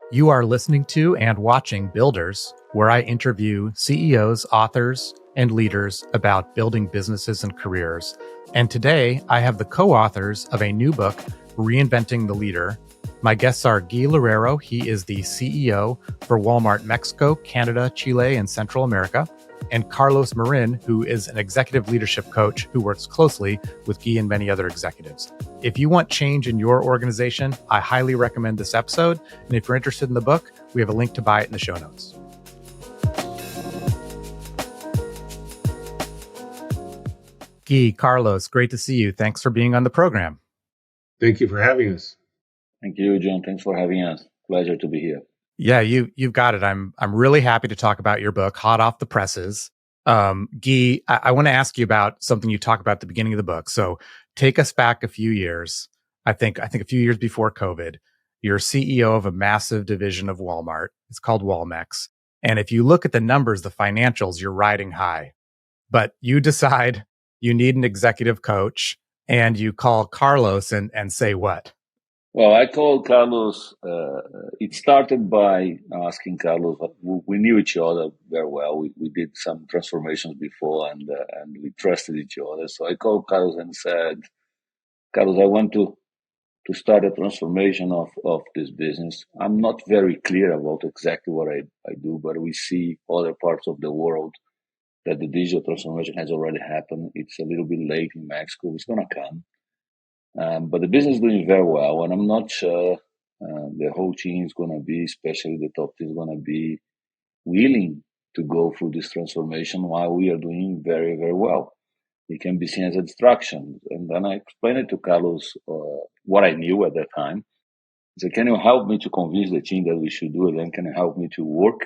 You are listening to and watching Builders, where I interview CEOs, authors, and leaders about building businesses and careers. And today, I have the co-authors of a new book, Reinventing the Leader. My guests are Gui Loureiro. He is the CEO for Walmart Mexico, Canada, Chile, and Central America. And Carlos Marin, who is an executive leadership coach who works closely with Gui and many other executives. If you want change in your organization, I highly recommend this episode. And if you're interested in the book, we have a link to buy it in the show notes. Gui, Carlos, great to see you. Thanks for being on the program. Thank you for having us. Thank you, John. Thanks for having us. Pleasure to be here. Yeah, you've got it. I'm really happy to talk about your book, hot off the presses. Gui, I want to ask you about something you talk about at the beginning of the book. So take us back a few years. I think a few years before COVID, you're CEO of a massive division of Walmart. It's called Walmex. And if you look at the numbers, the financials, you're riding high. But you decide you need an executive coach and you call Carlos and say what? Well, I called Carlos. It started by asking Carlos. We knew each other very well. We did some transformations before, and we trusted each other. So I called Carlos and said, "Carlos, I want to start a transformation of this business. I'm not very clear about exactly what I do, but we see other parts of the world that the digital transformation has already happened. It's a little bit late in Mexico. It's going to come. But the business is doing very well, and I'm not sure the whole team is going to be, especially the top team, is going to be willing to go through this transformation while we are doing very, very well. It can be seen as a distraction." And then I explained it to Carlos what I knew at that time. I said, "Can you help me to convince the team that we should do it? And can you help me to work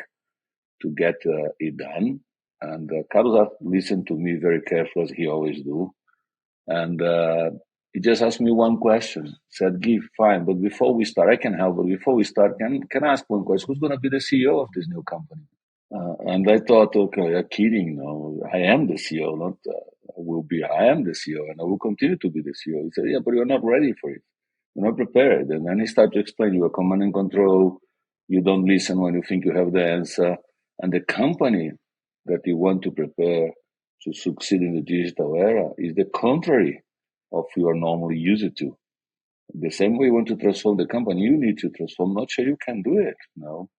to get it done?" And Carlos listened to me very carefully, as he always do. And he just asked me one question. Said, "Give, fine, but before we start, I can help. But before we start, can I ask one question? Who's going to be the CEO of this new company?" And I thought, okay, you're kidding. No, I am the CEO. Not I am the CEO, and I will continue to be the CEO. He said, "Yeah, but you're not ready for it. You're not prepared." And then he started to explain, "You are command and control. You don't listen when you think you have the answer. And the company that you want to prepare to succeed in the digital era is the contrary of you are normally used to. The same way you want to transform the company, you need to transform. Not sure you can do it, no."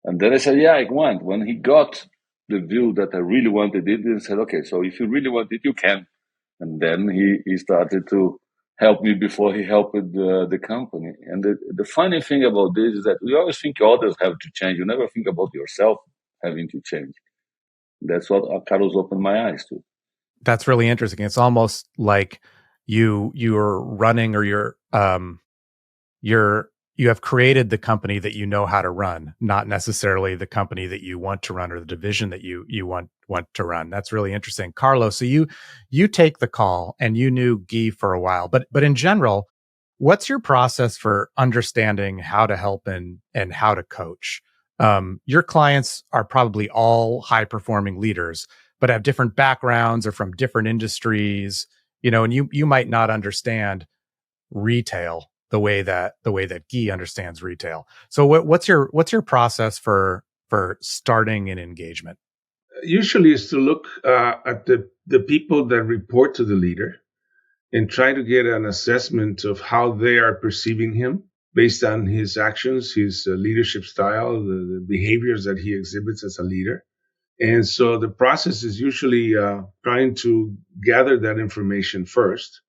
And then I said, "Yeah, I want." When he got the view that I really wanted it, he said, "Okay, so if you really want it, you can." And then he started to help me before he helped the company. And the funny thing about this is that we always think others have to change. You never think about yourself having to change. That's what Carlos opened my eyes to. That's really interesting. It's almost like you're running, or you have created the company that you know how to run, not necessarily the company that you want to run or the division that you want to run. That's really interesting. Carlos, so you take the call, and you knew Gui for a while, but in general, what's your process for understanding how to help and how to coach? Your clients are probably all high performing leaders, but have different backgrounds or from different industries, and you might not understand retail the way that Gui understands retail. So what's your process for starting an engagement? Usually is to look at the people that report to the leader and try to get an assessment of how they are perceiving him based on his actions, his leadership style, the behaviors that he exhibits as a leader. And so the process is usually trying to gather that information first,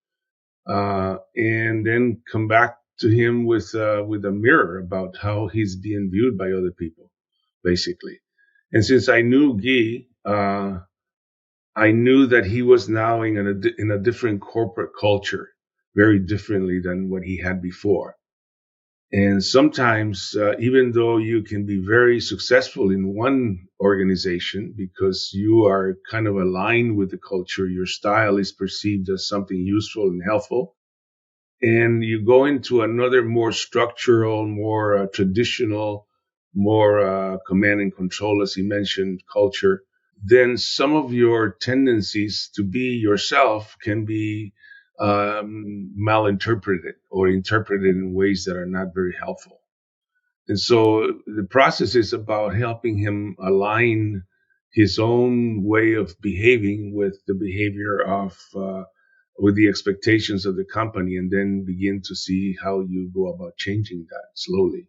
and then come back to him with a mirror about how he's being viewed by other people, basically. And since I knew Gui, I knew that he was now in a different corporate culture, very differently than what he had before. And sometimes, even though you can be very successful in one organization because you are kind of aligned with the culture, your style is perceived as something useful and helpful, and you go into another more structural, more traditional, more command and control, as he mentioned, culture, then some of your tendencies to be yourself can be malinterpreted or interpreted in ways that are not very helpful. And so the process is about helping him align his own way of behaving with the behavior of, with the expectations of the company, and then begin to see how you go about changing that slowly.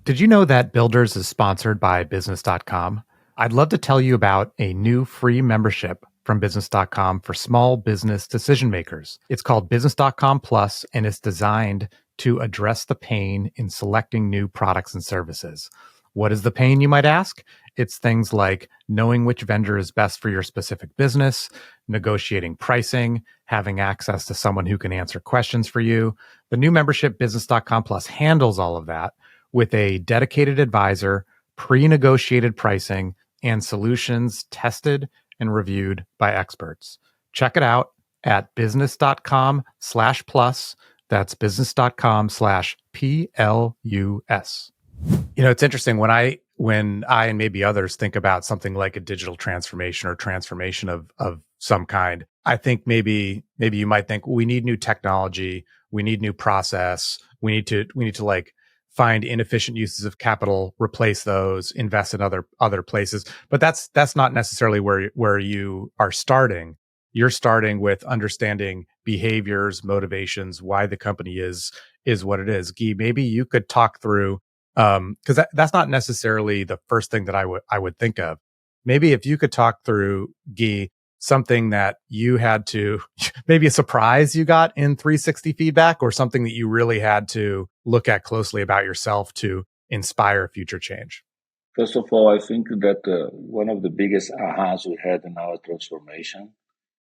Did you know that Builders is sponsored by Business.com? I'd love to tell you about a new free membership from Business.com for small business decision makers. It's called Business.com Plus, and it's designed to address the pain in selecting new products and services. What is the pain, you might ask? It's things like knowing which vendor is best for your specific business, negotiating pricing, having access to someone who can answer questions for you. The new membership, Business.com Plus, handles all of that with a dedicated advisor, pre-negotiated pricing, and solutions tested and reviewed by experts. Check it out at business.com/plus. That's business.com/PLUS. You know, it's interesting when I and maybe others think about something like a digital transformation or transformation of some kind. I think maybe you might think, well, we need new technology, we need new process, we need to like find inefficient uses of capital, replace those, invest in other places. But that's not necessarily where you are starting. You're starting with understanding behaviors, motivations, why the company is what it is. Guy, maybe you could talk through, because that's not necessarily the first thing that I would think of. Maybe if you could talk through, Guy, something that you had to, maybe a surprise you got in 360 feedback, or something that you really had to look at closely about yourself to inspire future change. First of all, I think that one of the biggest ahas we had in our transformation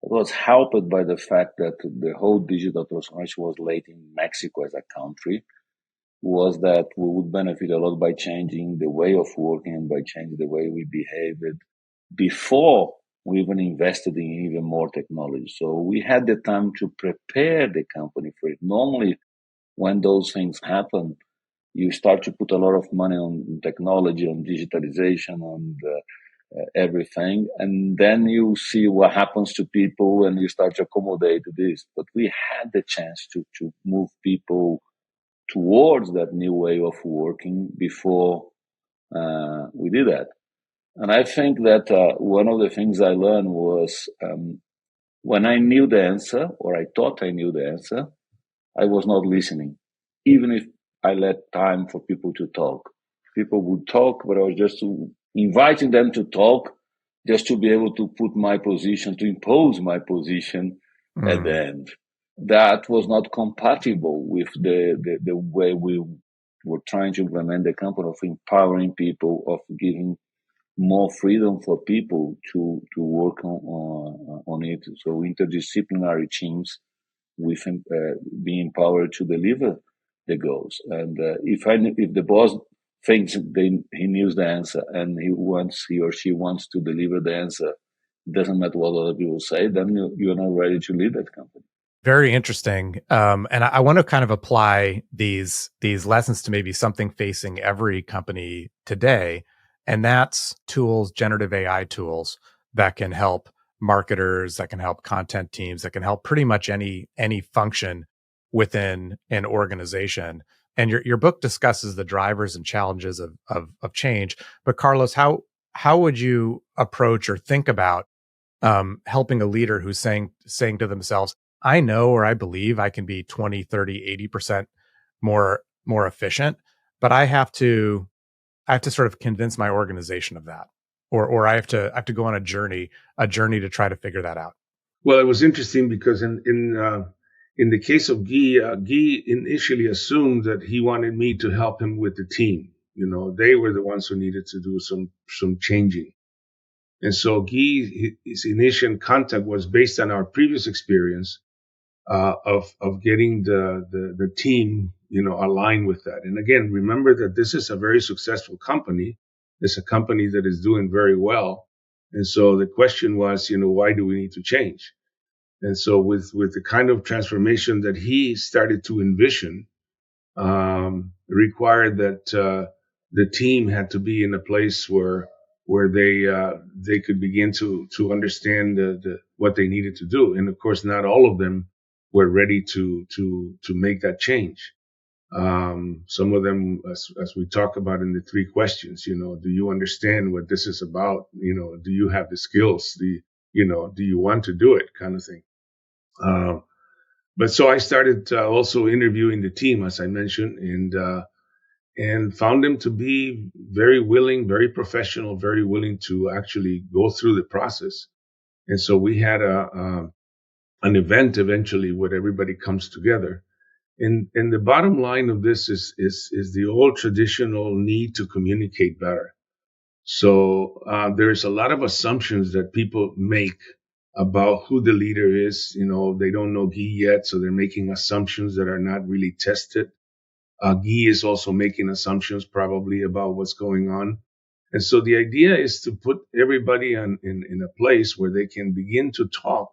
was helped by the fact that the whole digital transformation was late in Mexico as a country, was that we would benefit a lot by changing the way of working and by changing the way we behaved before we even invested in even more technology. So we had the time to prepare the company for it. Normally, when those things happen, you start to put a lot of money on technology, on digitalization, on everything, and then you see what happens to people and you start to accommodate this. But we had the chance to move people towards that new way of working before we did that. And I think that one of the things I learned was when I knew the answer, or I thought I knew the answer, I was not listening, even if I let time for people to talk. People would talk, but I was just inviting them to talk, just to be able to put my position, to impose my position at the end. That was not compatible with the way we were trying to implement the company, of empowering people, of giving more freedom for people to work on it. So interdisciplinary teams with being empowered to deliver the goals. And if the boss thinks he knows the answer and he or she wants to deliver the answer, doesn't matter what other people say, then you're not ready to lead that company. Very interesting. And I want to kind of apply these lessons to maybe something facing every company today. And that's tools, generative AI tools that can help marketers, that can help content teams, that can help pretty much any function within an organization. And your book discusses the drivers and challenges of change. But Carlos, how would you approach or think about helping a leader who's saying to themselves, I know, or I believe I can be 20, 30, 80% more efficient, but I have to sort of convince my organization of that, or I have to go on a journey to try to figure that out. Well, it was interesting because in the case of Guy, Guy initially assumed that he wanted me to help him with the team. You know, they were the ones who needed to do some changing. And so Guy, his initial contact was based on our previous experience of getting the team, you know, aligned with that. And again, remember that this is a very successful company. It's a company that is doing very well. And so the question was, you know, why do we need to change? And so with the kind of transformation that he started to envision, required that the team had to be in a place where they could begin to understand what they needed to do. And of course, not all of them were ready to make that change. Some of them, as we talk about in the 3 questions, do you understand what this is about? Do you have the skills? Do you want to do it, kind of thing. But so I started also interviewing the team, as I mentioned, and found them to be very willing, very professional, very willing to actually go through the process. And so we had an event eventually where everybody comes together. And the bottom line of this is the old traditional need to communicate better. So there's a lot of assumptions that people make about who the leader is. They don't know Guy yet, so they're making assumptions that are not really tested. Guy is also making assumptions probably about what's going on. And so the idea is to put everybody in a place where they can begin to talk,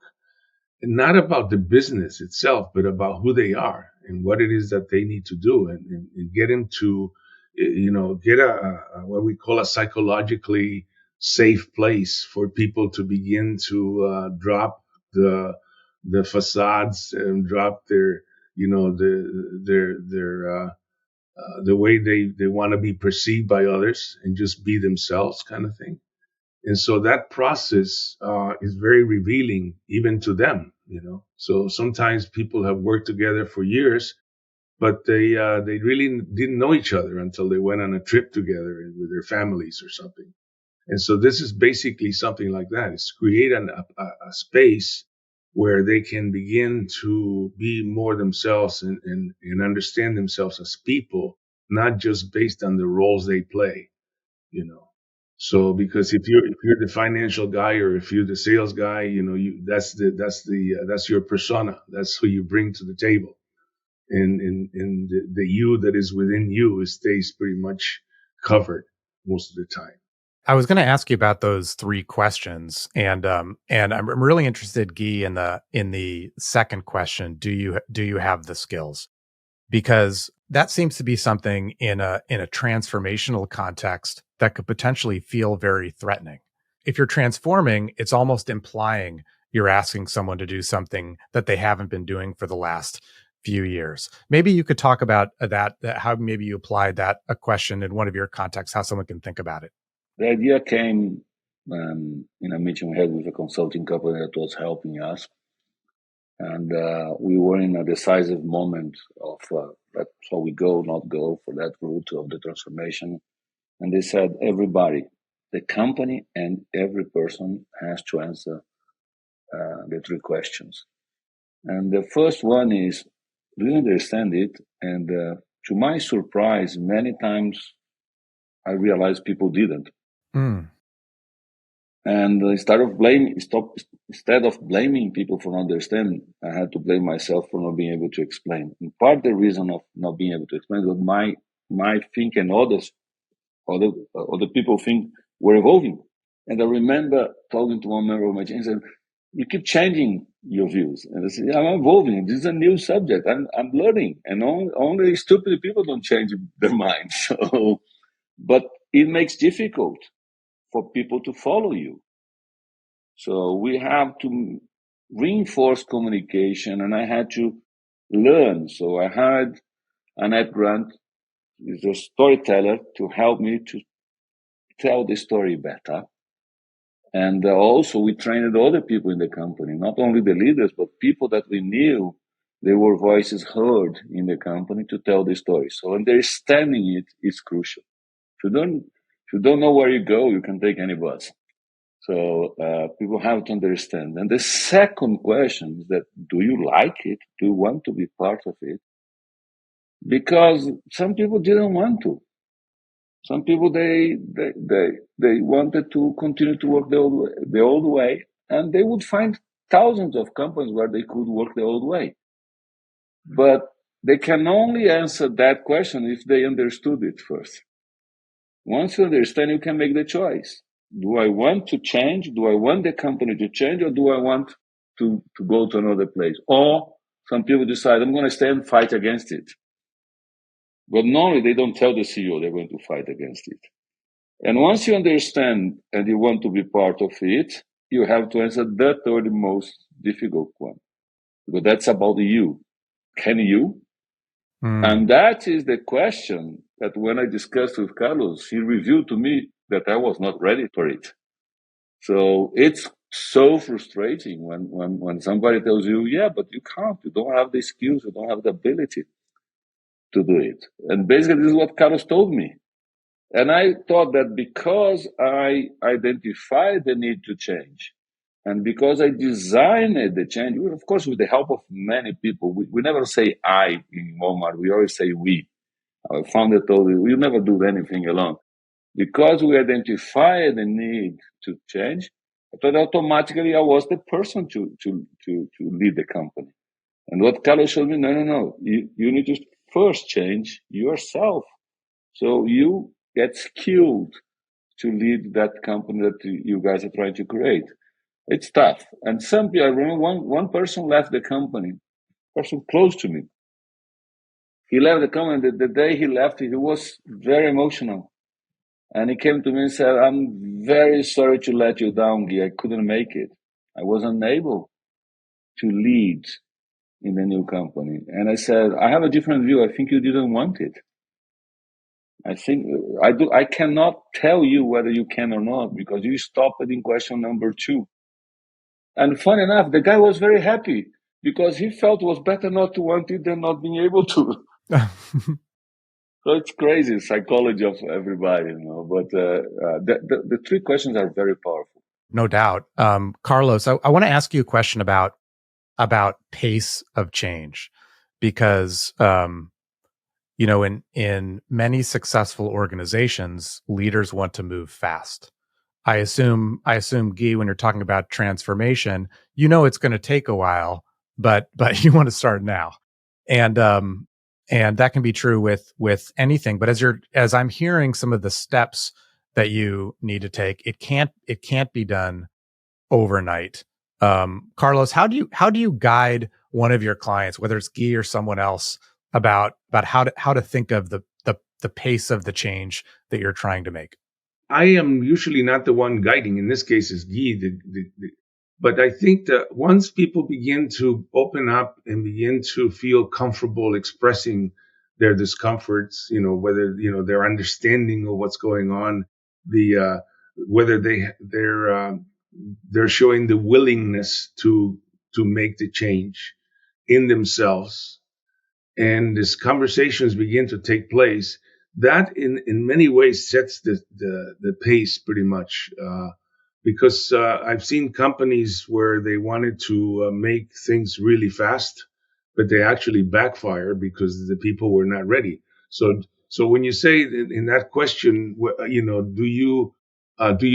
and not about the business itself, but about who they are and what it is that they need to do, and get them to, get what we call a psychologically safe place for people to begin to drop the facades and drop their, the way they want to be perceived by others, and just be themselves, kind of thing. And so that process is very revealing even to them. So sometimes people have worked together for years, but they really didn't know each other until they went on a trip together with their families or something. And so this is basically something like that. It's create a space where they can begin to be more themselves, and understand themselves as people, not just based on the roles they play, you know. So because if you're the financial guy, or if you're the sales guy, that's your persona. That's who you bring to the table. And the you that is within you stays pretty much covered most of the time. I was going to ask you about those 3 questions, and I'm really interested, Guy, in the second question. Do you have the skills? Because that seems to be something in a transformational context that could potentially feel very threatening. If you're transforming, it's almost implying you're asking someone to do something that they haven't been doing for the last few years. Maybe you could talk about that how maybe you applied that a question in one of your contexts, how someone can think about it. The idea came in a meeting we had with a consulting company that was helping us. And we were in a decisive moment of shall we go, not go for that route of the transformation. And they said, everybody, the company and every person has to answer the 3 questions. And the first one is, do you understand it? And to my surprise, many times I realized people didn't. Mm. And instead of blaming people for not understanding, I had to blame myself for not being able to explain. In part, the reason of not being able to explain was my think and other people think we're evolving. And I remember talking to one member of my team and said, you keep changing your views. And I said, yeah, I'm evolving. This is a new subject. I'm learning. And only stupid people don't change their minds. So, but it makes difficult for people to follow you. So we have to reinforce communication, and I had to learn. So I hired Annette Grant, who's a storyteller, to help me to tell the story better. And also we trained other people in the company, not only the leaders, but people that we knew there were voices heard in the company to tell the story. So understanding it is crucial. If you don't know where you go, you can take any bus. So people have to understand. And the second question is that, do you like it? Do you want to be part of it? Because some people didn't want to. Some people, they wanted to continue to work the old way, and they would find thousands of companies where they could work the old way. But they can only answer that question if they understood it first. Once you understand, you can make the choice. Do I want to change? Do I want the company to change, or do I want to go to another place? Or some people decide, I'm going to stay and fight against it. But normally they don't tell the CEO they're going to fight against it. And once you understand and you want to be part of it, you have to answer the third most difficult one. But that's about you. Can you? And that is the question that when I discussed with Carlos, he revealed to me that I was not ready for it. So it's so frustrating when somebody tells you, yeah, but you can't, you don't have the skills, you don't have the ability to do it. And basically, this is what Carlos told me. And I thought that because I identified the need to change, and because I designed the change, of course, with the help of many people, we never say I in Walmart, we always say we. Our founder told me, we never do anything alone. Because we identified the need to change, I thought automatically I was the person to lead the company. And what Carlos showed me, no. You need to first change yourself. So you get skilled to lead that company that you guys are trying to create. It's tough. And some people, I remember one person left the company, person close to me. He left the company. The day he left, he was very emotional. And he came to me and said, I'm very sorry to let you down, Guy. I couldn't make it. I was unable to lead in the new company. And I said, I have a different view. I think you didn't want it. I think I cannot tell you whether you can or not because you stopped in question number 2. And funny enough, the guy was very happy because he felt it was better not to want it than not being able to. So it's crazy psychology of everybody, But the 3 questions are very powerful. No doubt. Carlos, I want to ask you a question about pace of change, because in many successful organizations, leaders want to move fast. I assume, Guy, when you're talking about transformation, it's going to take a while, but you want to start now, and that can be true with anything. But as I'm hearing some of the steps that you need to take, it can't be done overnight. Carlos, how do you guide one of your clients, whether it's Guy or someone else, about how to think of the pace of the change that you're trying to make? I am usually not the one guiding. In this case, it's Guy. But I think that once people begin to open up and begin to feel comfortable expressing their discomforts, whether their understanding of what's going on, whether they're showing the willingness to make the change in themselves, and these conversations begin to take place, that in many ways sets the pace pretty much. Because I've seen companies where they wanted to make things really fast, but they actually backfire because the people were not ready. So when you say in that question, do you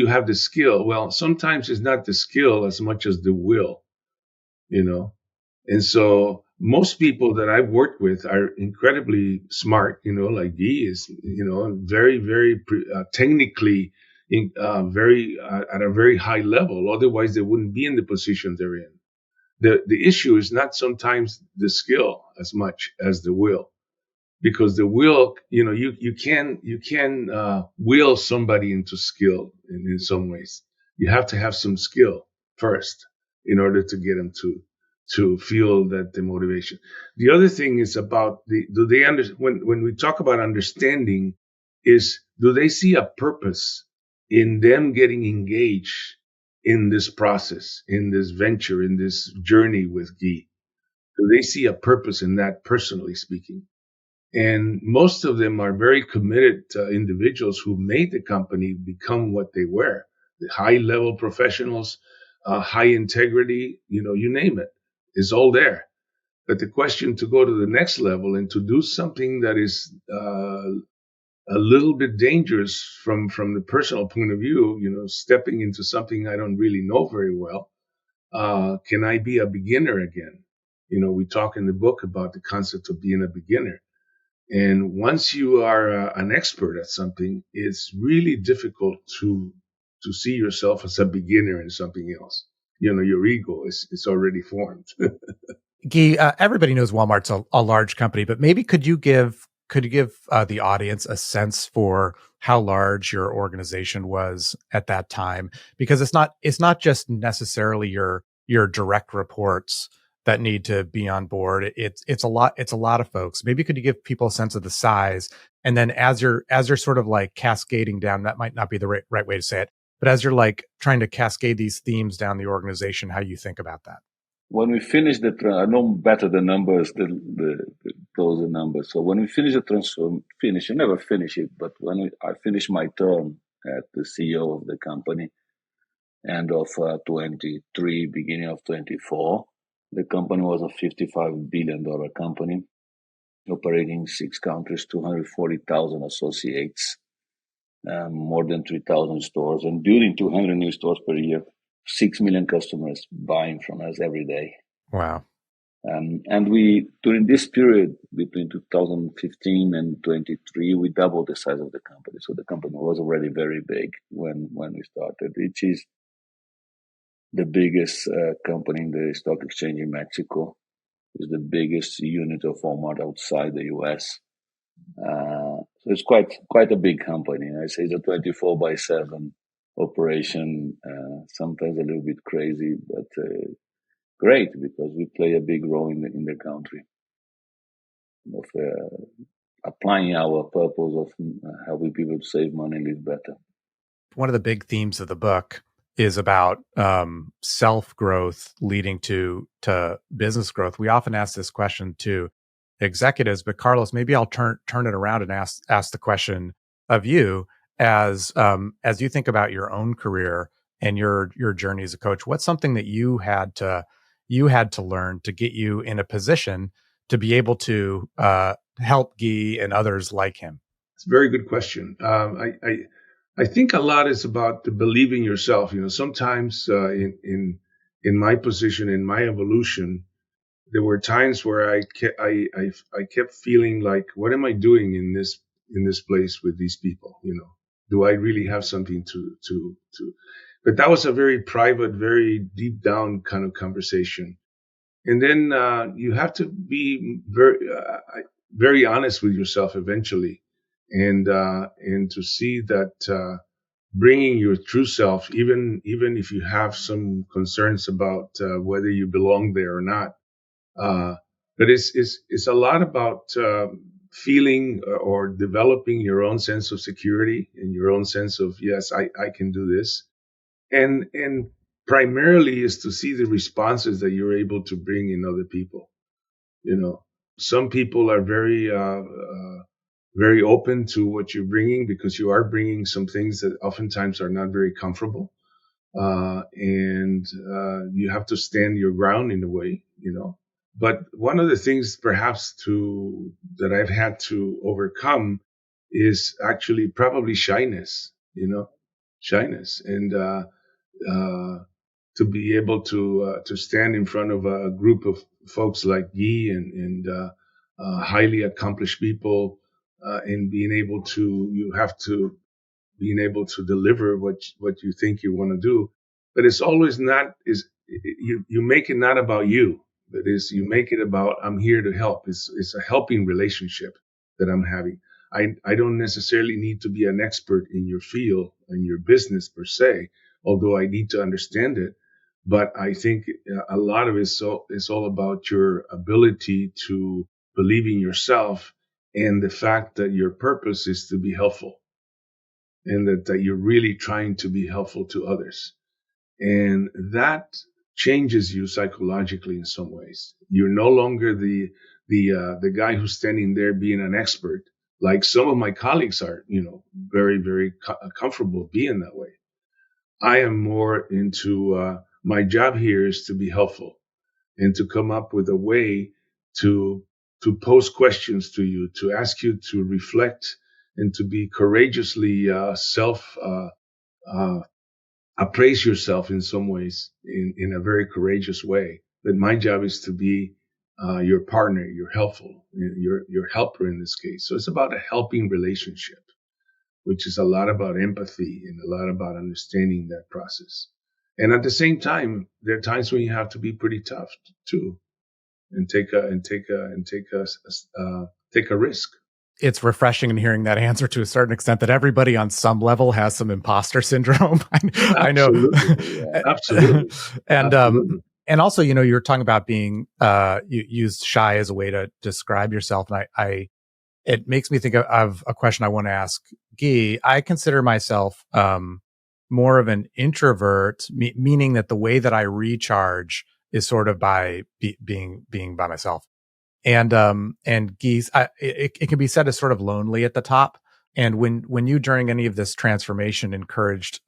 have the skill? Well, sometimes it's not the skill as much as the will, And so most people that I've worked with are incredibly smart, like Guy is, very, very technically very at a very high level. Otherwise, they wouldn't be in the position they're in. The issue is not sometimes the skill as much as the will, because the will, you can will somebody into skill in some ways. You have to have some skill first in order to get them to feel that the motivation. The other thing is about do they when we talk about understanding, is do they see a purpose in them getting engaged in this process, in this venture, in this journey with Guy? Do they see a purpose in that, personally speaking? And most of them are very committed individuals who made the company become what they were. The high level professionals, high integrity, you name it, is all there. But the question to go to the next level and to do something that is a little bit dangerous from the personal point of view, stepping into something I don't really know very well. Can I be a beginner again? We talk in the book about the concept of being a beginner. And once you are an expert at something, it's really difficult to see yourself as a beginner in something else. Your ego is already formed. Guy, everybody knows Walmart's a large company, but maybe could you give the audience a sense for how large your organization was at that time? Because it's not just necessarily your direct reports, that need to be on board. It's a lot of folks. Maybe could you give people a sense of the size, and then as you're sort of like cascading down, that might not be the right way to say it, but as you're like trying to cascade these themes down the organization, how you think about that. When we finish I know better the numbers, those are numbers. So when we finish you never finish it, but when I finished my term at the CEO of the company, end of 23, beginning of 24, the company was a $55 billion company, operating in 6 countries, 240,000 associates, more than 3,000 stores, and building 200 new stores per year, 6 million customers buying from us every day. Wow. And we, during this period between 2015 and 23, we doubled the size of the company. So the company was already very big when we started, which is the biggest company in the stock exchange in Mexico. Is the biggest unit of Walmart outside the US. So it's quite a big company. I say it's a 24/7 operation, sometimes a little bit crazy, but great, because we play a big role in the country of applying our purpose of helping people to save money and live better. One of the big themes of the book is about self-growth leading to business growth. We often ask this question to executives, but Carlos, maybe I'll turn it around and ask the question of you as you think about your own career and your journey as a coach. What's something that you had to learn to get you in a position to be able to help Guy and others like him? It's a very good question. I think a lot is about believing yourself. You know, sometimes in my position, in my evolution, there were times where I kept feeling like, what am I doing in this place with these people? You know, do I really have something to? But that was a very private, very deep down kind of conversation. And then you have to be very honest with yourself eventually. And to see that bringing your true self, even if you have some concerns about whether you belong there or not, but it's a lot about feeling or developing your own sense of security and your own sense of, yes, I can do this, and primarily is to see the responses that you're able to bring in other people. You know, some people are very open to what you're bringing, because you are bringing some things that oftentimes are not very comfortable. And you have to stand your ground in a way, you know. But one of the things perhaps that I've had to overcome is actually probably shyness, you know, and to be able to stand in front of a group of folks like Guy and highly accomplished people. And being able to deliver what you think you want to do, but it's always you make it not about you, but you make it about, I'm here to help. It's a helping relationship that I'm having. I don't necessarily need to be an expert in your field, in your business per se, although I need to understand it. But I think a lot of it is all about your ability to believe in yourself, and the fact that your purpose is to be helpful, and that you're really trying to be helpful to others. And that changes you psychologically in some ways. You're no longer the guy who's standing there being an expert, like some of my colleagues are, you know, very, very comfortable being that way. I am more into my job here is to be helpful and to come up with a way to pose questions to you, to ask you to reflect, and to be courageously appraise yourself in some ways, in a very courageous way. But my job is to be your partner, your helper in this case. So it's about a helping relationship, which is a lot about empathy and a lot about understanding that process. And at the same time, there are times when you have to be pretty tough too, and take a risk. It's refreshing in hearing that answer to a certain extent, that everybody on some level has some imposter syndrome. I know. Absolutely. And Absolutely. And also, you were talking about being, you used shy as a way to describe yourself. And it makes me think of a question I want to ask Guy. I consider myself, more of an introvert, meaning that the way that I recharge is sort of by being by myself. And Guy, it can be said as sort of lonely at the top. And when you, during any of this transformation, encouraged,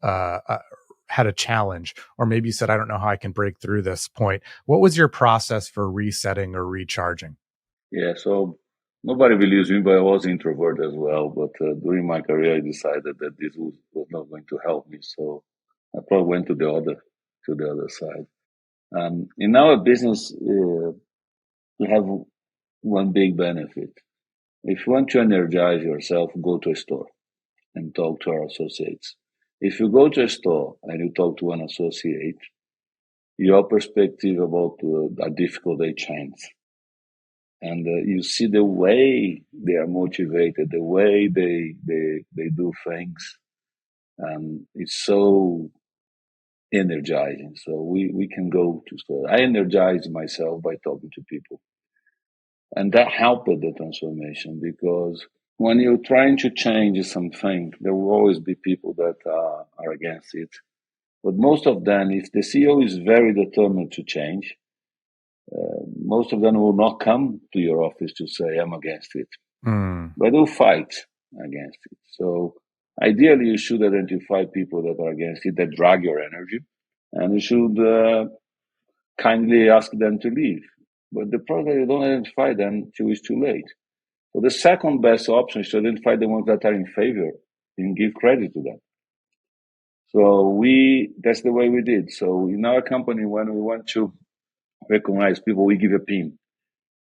had a challenge, or maybe you said, I don't know how I can break through this point. What was your process for resetting or recharging? Yeah, so nobody believes me, but I was introvert as well. But during my career, I decided that this was not going to help me. So I probably went to the other side. In our business, we have one big benefit. If you want to energize yourself, go to a store and talk to our associates. If you go to a store and you talk to an associate, your perspective about a difficult day changes. And you see the way they are motivated, the way they do things. It's so energizing. So we can go to store. I energize myself by talking to people. And that helped the transformation, because when you're trying to change something, there will always be people that are against it. But most of them, if the CEO is very determined to change, most of them will not come to your office to say, I'm against it. But they'll fight against it. So ideally, you should identify people that are against it, that drag your energy, and you should kindly ask them to leave. But the problem is you don't identify them till it's too late. So the second best option is to identify the ones that are in favor and give credit to them. So that's the way we did. So in our company, when we want to recognize people, we give a pin.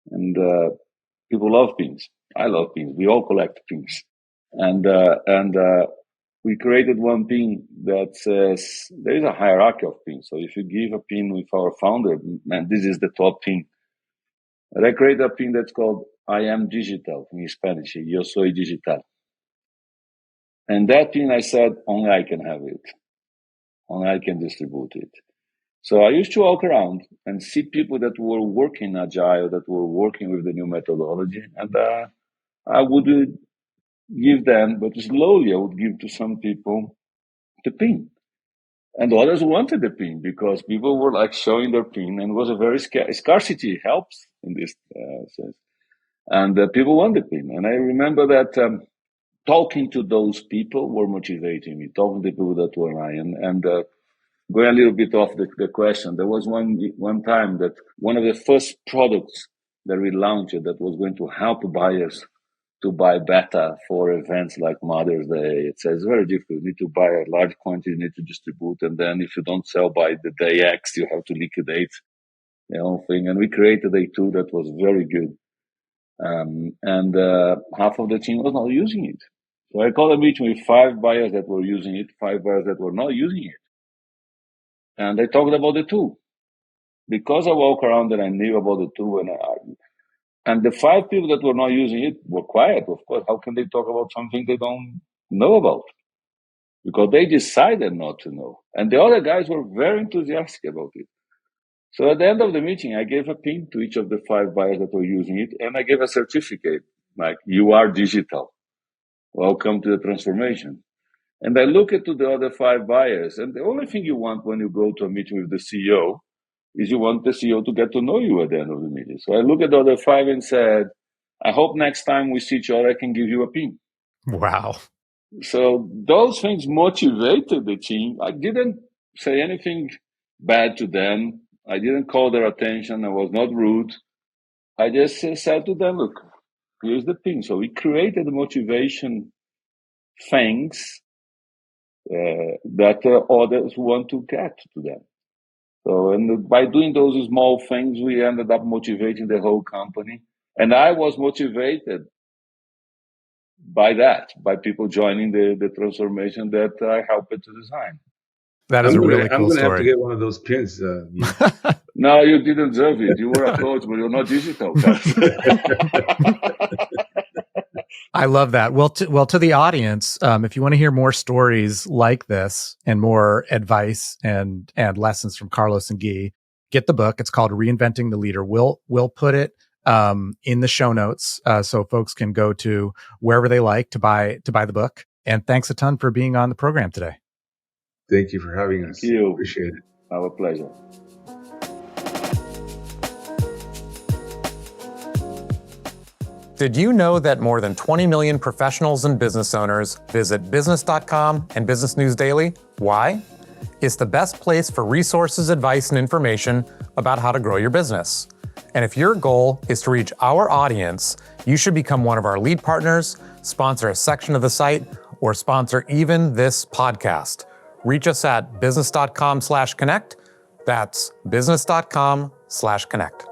And people love pins. I love pins. We all collect pins. And we created one pin that says, there is a hierarchy of pins. So if you give a pin with our founder, man, this is the top pin. And I created a pin that's called I am digital in Spanish, yo soy digital. And that pin, I said, only I can have it. Only I can distribute it. So I used to walk around and see people that were working agile, that were working with the new methodology. And I would give them, but slowly I would give to some people the pin. And others wanted the pin because people were like showing their pin, and it was a very scarcity helps in this sense. And people want the pin. And I remember that talking to those people were motivating me, talking to people that were lying. And going a little bit off the question, there was one time that one of the first products that we launched that was going to help buyers to buy better for events like Mother's Day. It says very difficult. You need to buy a large quantity, you need to distribute, and then if you don't sell by the day X, you have to liquidate the whole thing. And we created a tool that was very good. And half of the team was not using it. So I called a meeting with 5 buyers that were using it, 5 buyers that were not using it. And I talked about the tool. Because I walk around and I knew about the tool, and the 5 people that were not using it were quiet, of course. How can they talk about something they don't know about? Because they decided not to know. And the other guys were very enthusiastic about it. So at the end of the meeting, I gave a pin to each of the 5 buyers that were using it, and I gave a certificate, like, you are digital. Welcome to the transformation. And I look at to the other 5 buyers, and the only thing you want when you go to a meeting with the CEO is you want the CEO to get to know you at the end of the meeting. So I look at the other 5 and said, I hope next time we see each other, I can give you a pin. Wow. So those things motivated the team. I didn't say anything bad to them. I didn't call their attention. I was not rude. I just said to them, look, here's the pin. So we created the motivation things that others want to get to them. So, and by doing those small things, we ended up motivating the whole company. And I was motivated by that, by people joining the transformation that I helped to design. That is a really cool I'm going to have to story. get one of those pins. No, you didn't deserve it. You were a coach, but you're not digital. I love that. Well, to the audience, if you want to hear more stories like this and more advice and lessons from Carlos and Guy, get the book. It's called Reinventing the Leader. We'll put it in the show notes so folks can go to wherever they like to buy the book. And thanks a ton for being on the program today. Thank you for having us. Thank you. Appreciate it. Our pleasure. Did you know that more than 20 million professionals and business owners visit business.com and Business News Daily? Why? It's the best place for resources, advice, and information about how to grow your business. And if your goal is to reach our audience, you should become one of our lead partners, sponsor a section of the site, or sponsor even this podcast. Reach us at business.com/connect. That's business.com/connect.